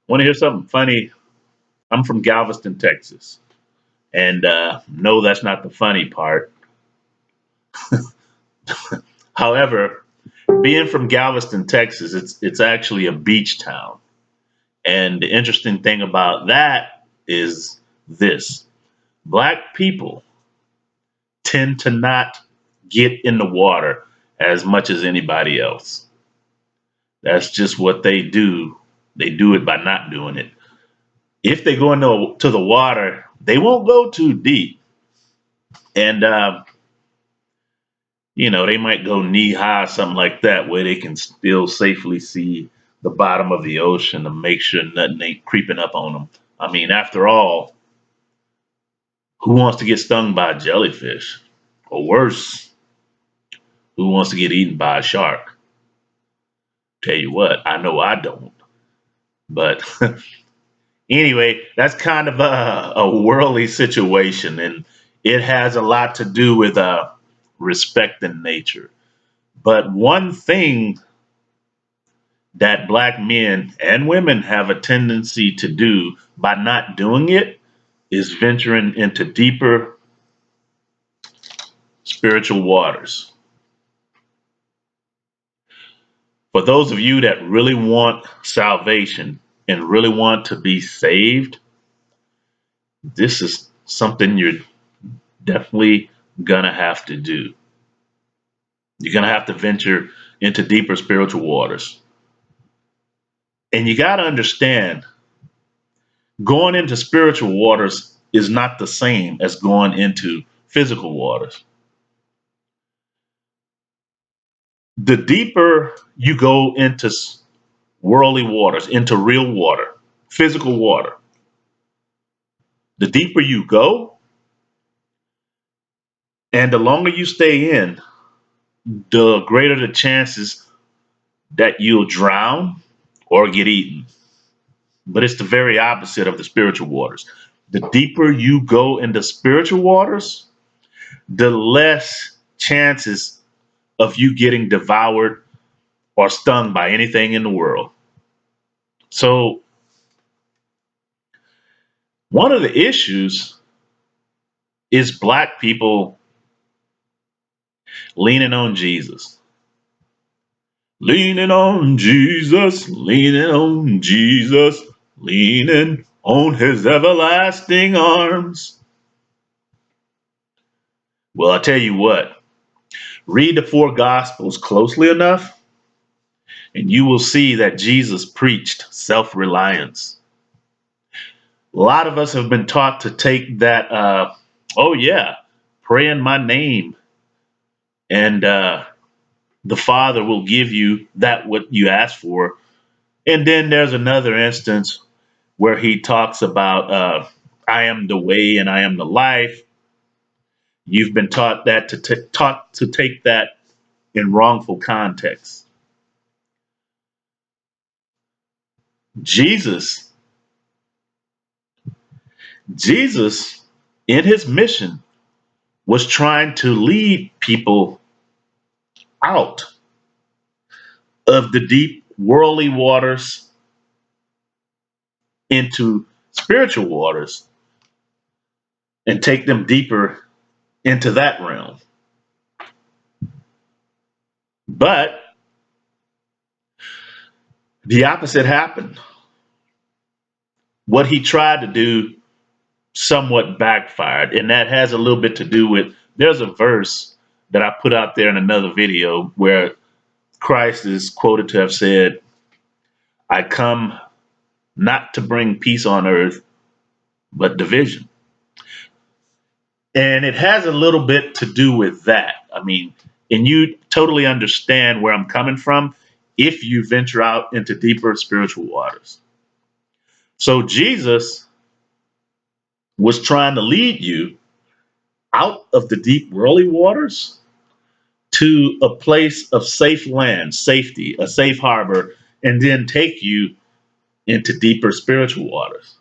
Want to hear something funny? I'm from Galveston, Texas. And no, that's not the funny part. However, being from Galveston, Texas, it's actually a beach town. And the interesting thing about that is this: Black people tend to not get in the water as much as anybody else. That's just what they do. They do it by not doing it. If they go into to the water, they won't go too deep, and they might go knee high, something like that, where they can still safely see the bottom of the ocean to make sure nothing ain't creeping up on them. I mean, after all, who wants to get stung by a jellyfish? Or worse, who wants to get eaten by a shark? Tell you what, I know I don't. But anyway, that's kind of a worldly situation, and it has a lot to do with respect in nature. But one thing that black men and women have a tendency to do by not doing it is venturing into deeper spiritual waters. For those of you that really want salvation and really want to be saved, this is something you're definitely gonna have to do. You're gonna have to venture into deeper spiritual waters. And you got to understand, going into spiritual waters is not the same as going into physical waters. The deeper you go into worldly waters, into real water, physical water, the deeper you go and the longer you stay in, the greater the chances that you'll drown or get eaten. But it's the very opposite of the spiritual waters. The deeper you go into spiritual waters, the less chances of you getting devoured or stung by anything in the world. So, one of the issues is black people leaning on Jesus. Leaning on Jesus, leaning on Jesus, leaning on his everlasting arms. Well, I tell you what, read the four gospels closely enough, and you will see that Jesus preached self reliance. A lot of us have been taught to take that, oh, yeah, pray in my name, and the Father will give you that what you ask for. And then there's another instance where he talks about, I am the way and I am the life. You've been taught that taught to take that in wrongful context. Jesus, Jesus, in his mission, was trying to lead people out of the deep worldly waters into spiritual waters and take them deeper into that realm. But the opposite happened. What he tried to do somewhat backfired, and that has a little bit to do with, there's a verse that I put out there in another video where Christ is quoted to have said, I come not to bring peace on earth, but division. And it has a little bit to do with that. I mean, and you totally understand where I'm coming from if you venture out into deeper spiritual waters. So Jesus was trying to lead you out of the deep worldly waters to a place of safe land, safety, a safe harbor, and then take you into deeper spiritual waters.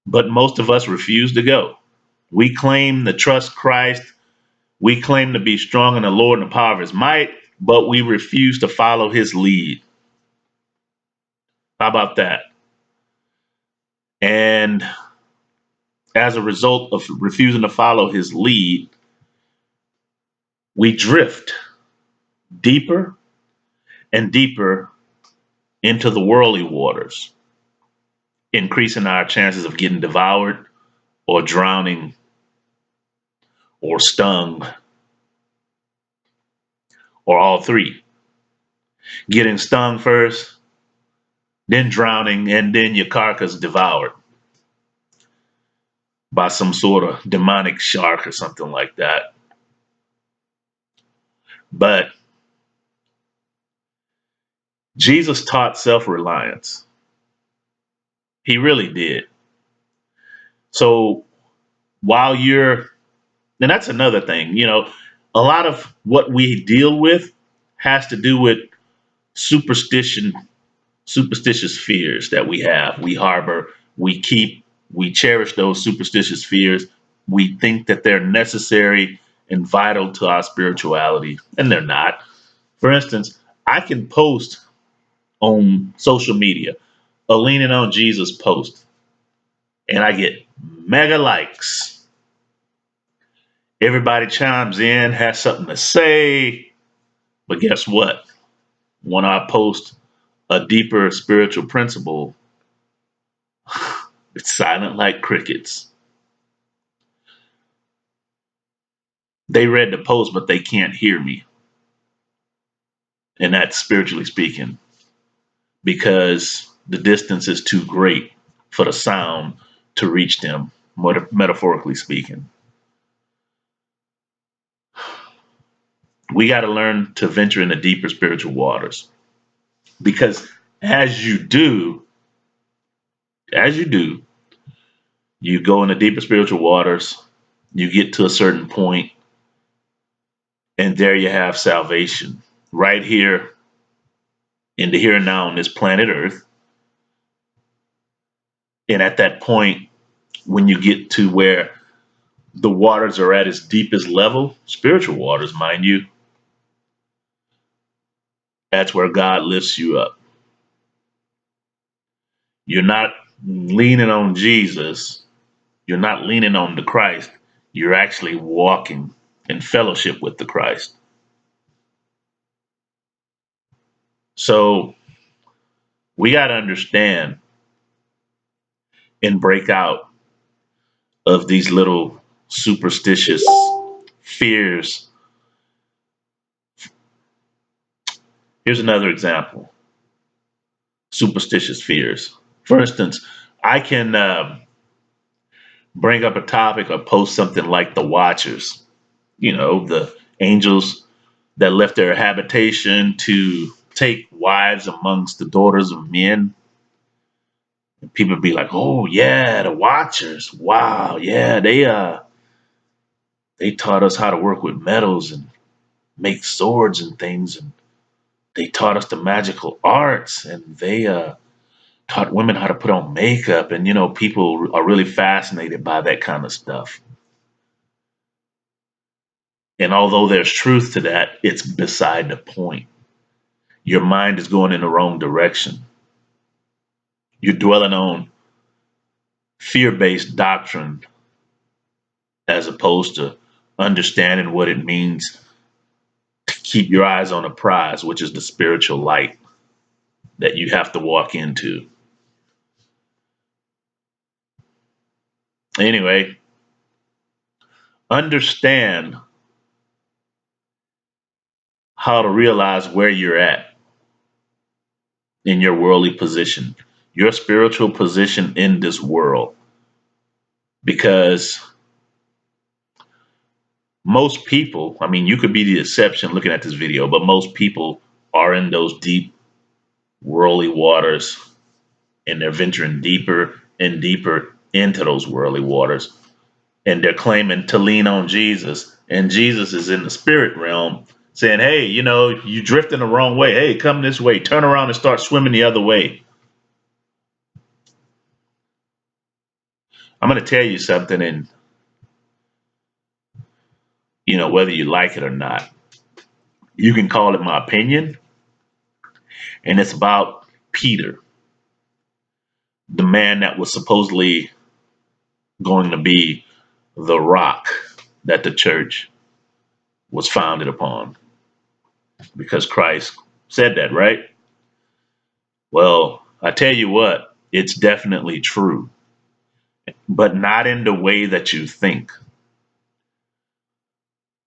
But most of us refuse to go. We claim to trust Christ. We claim to be strong in the Lord and the power of his might, but we refuse to follow his lead. How about that? And as a result of refusing to follow his lead, we drift deeper and deeper into the worldly waters, increasing our chances of getting devoured or drowning or stung or all three. Getting stung first, then drowning, and then your carcass devoured by some sort of demonic shark or something like that. But Jesus taught self reliance. He really did. So while you're, and that's another thing, a lot of what we deal with has to do with superstition, superstitious fears that we have, we harbor, we keep, we cherish those superstitious fears. We think that they're necessary and vital to our spirituality, and they're not. For instance, I can post on social media a leaning on Jesus post, and I get mega likes. Everybody chimes in, has something to say, but guess what? When I post a deeper spiritual principle, it's silent like crickets. They read the post, but they can't hear me. And that's spiritually speaking, because the distance is too great for the sound to reach them, metaphorically speaking. We got to learn to venture into deeper spiritual waters, because as you do, as you do, you go into deeper spiritual waters, you get to a certain point, and there you have salvation right here in the here and now on this planet Earth. And at that point, when you get to where the waters are at its deepest level, spiritual waters, mind you, that's where God lifts you up. You're not leaning on Jesus, you're not leaning on the Christ, you're actually walking in fellowship with the Christ. So we got to understand and break out of these little superstitious fears. Here's another example: superstitious fears. For instance, I can bring up a topic or post something like the Watchers, the angels that left their habitation to take wives amongst the daughters of men. And people be like, "Oh yeah, the Watchers! Wow, yeah, they taught us how to work with metals and make swords and things, and they taught us the magical arts, and they taught women how to put on makeup." And people are really fascinated by that kind of stuff. And although there's truth to that, it's beside the point. Your mind is going in the wrong direction. You're dwelling on fear based doctrine as opposed to understanding what it means to keep your eyes on the prize, which is the spiritual light that you have to walk into. Anyway, understand how to realize where you're at in your worldly position, your spiritual position in this world. Because most people, I mean, you could be the exception looking at this video, but most people are in those deep worldly waters, and they're venturing deeper and deeper into those worldly waters. And they're claiming to lean on Jesus. And Jesus is in the spirit realm saying, "Hey, you drifting the wrong way. Hey, come this way. Turn around and start swimming the other way." I'm going to tell you something, and whether you like it or not, you can call it my opinion, and it's about Peter. the man that was supposedly going to be the rock that the church was founded upon, because Christ said that, right? Well, I tell you what, it's definitely true, but not in the way that you think.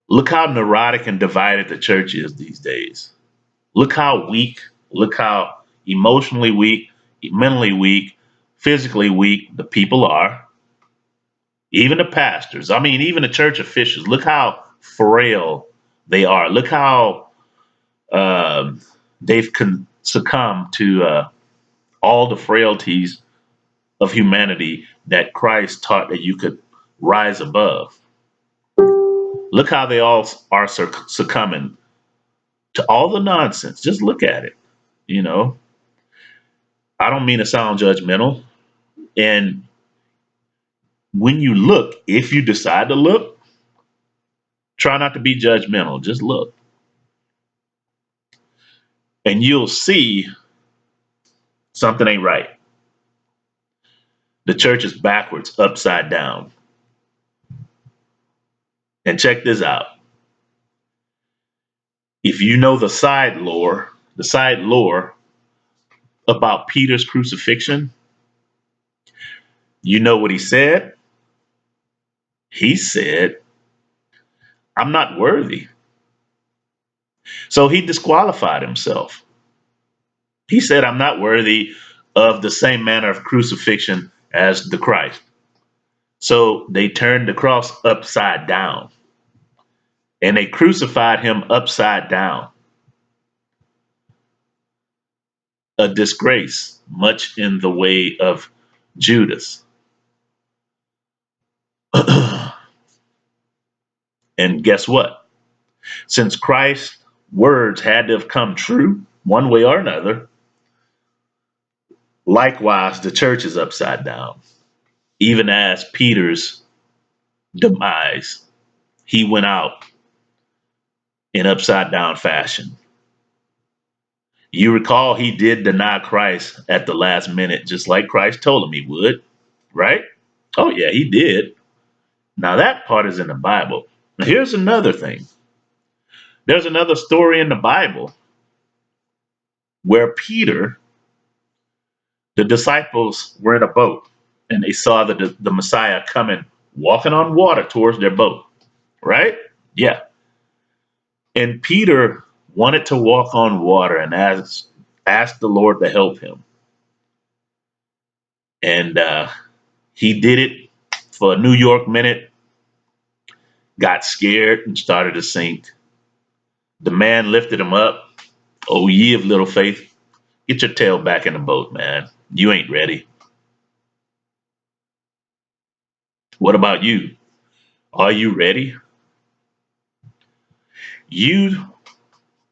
Look how neurotic and divided the church is these days. Look how weak, look how emotionally weak, mentally weak, physically weak the people are. Even the pastors, I mean, even the church officials, look how frail they are. Look how uh, they've succumbed to all the frailties of humanity that Christ taught that you could rise above. Look how they all are succumbing to all the nonsense. Just look at it. You know, I don't mean to sound judgmental. And when you look, if you decide to look, try not to be judgmental. Just look. And you'll see something ain't right. The church is backwards, upside down. And check this out. If you know the side lore about Peter's crucifixion, you know what he said? He said, I'm not worthy. So he disqualified himself. He said, I'm not worthy of the same manner of crucifixion as the Christ. So they turned the cross upside down and they crucified him upside down. A disgrace, much in the way of Judas. And guess what? Since Christ's words had to have come true one way or another, likewise, the church is upside down. Even as Peter's demise, he went out in upside down fashion. You recall he did deny Christ at the last minute, just like Christ told him he would, right? Oh, yeah, he did. Now, that part is in the Bible. Now, here's another thing. There's another story in the Bible where Peter, the disciples were in a boat and they saw the Messiah coming, walking on water towards their boat, right? Yeah. And Peter wanted to walk on water and asked the Lord to help him. And he did it for a New York minute, got scared and started to sink. The man lifted him up. Oh, ye of little faith, get your tail back in the boat, man. You ain't ready. What about you? Are you ready? You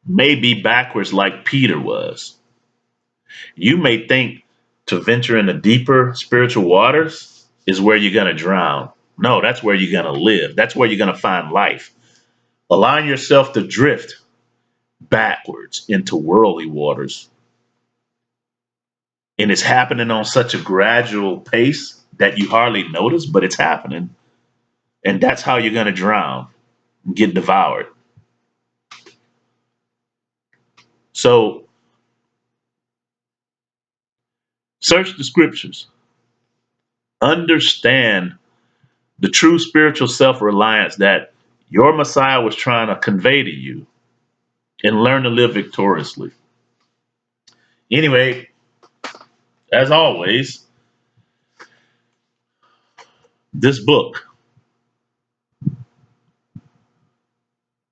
may be backwards like Peter was. You may think to venture into deeper spiritual waters is where you're going to drown. No, that's where you're going to live. That's where you're going to find life. Allowing yourself to drift backwards into worldly waters. And it's happening on such a gradual pace that you hardly notice, but it's happening. And that's how you're going to drown, get devoured. So search the scriptures, understand the true spiritual self reliance that your Messiah was trying to convey to you, and learn to live victoriously. Anyway, as always, this book,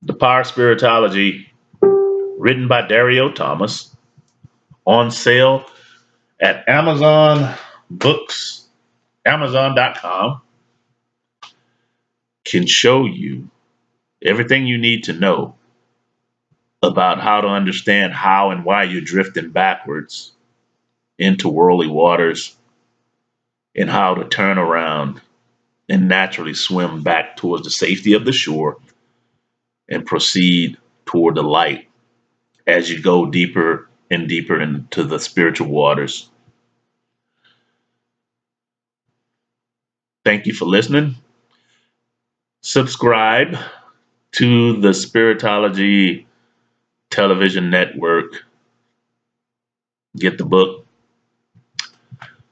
The Power of Spiritology, written by Dario Thomas, on sale at Amazon Books, Amazon.com, can show you everything you need to know about how to understand how and why you're drifting backwards into worldly waters and how to turn around and naturally swim back towards the safety of the shore and proceed toward the light as you go deeper and deeper into the spiritual waters. thank you for listening. Subscribe to the Spiritology Television Network. Get the book.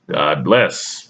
God bless.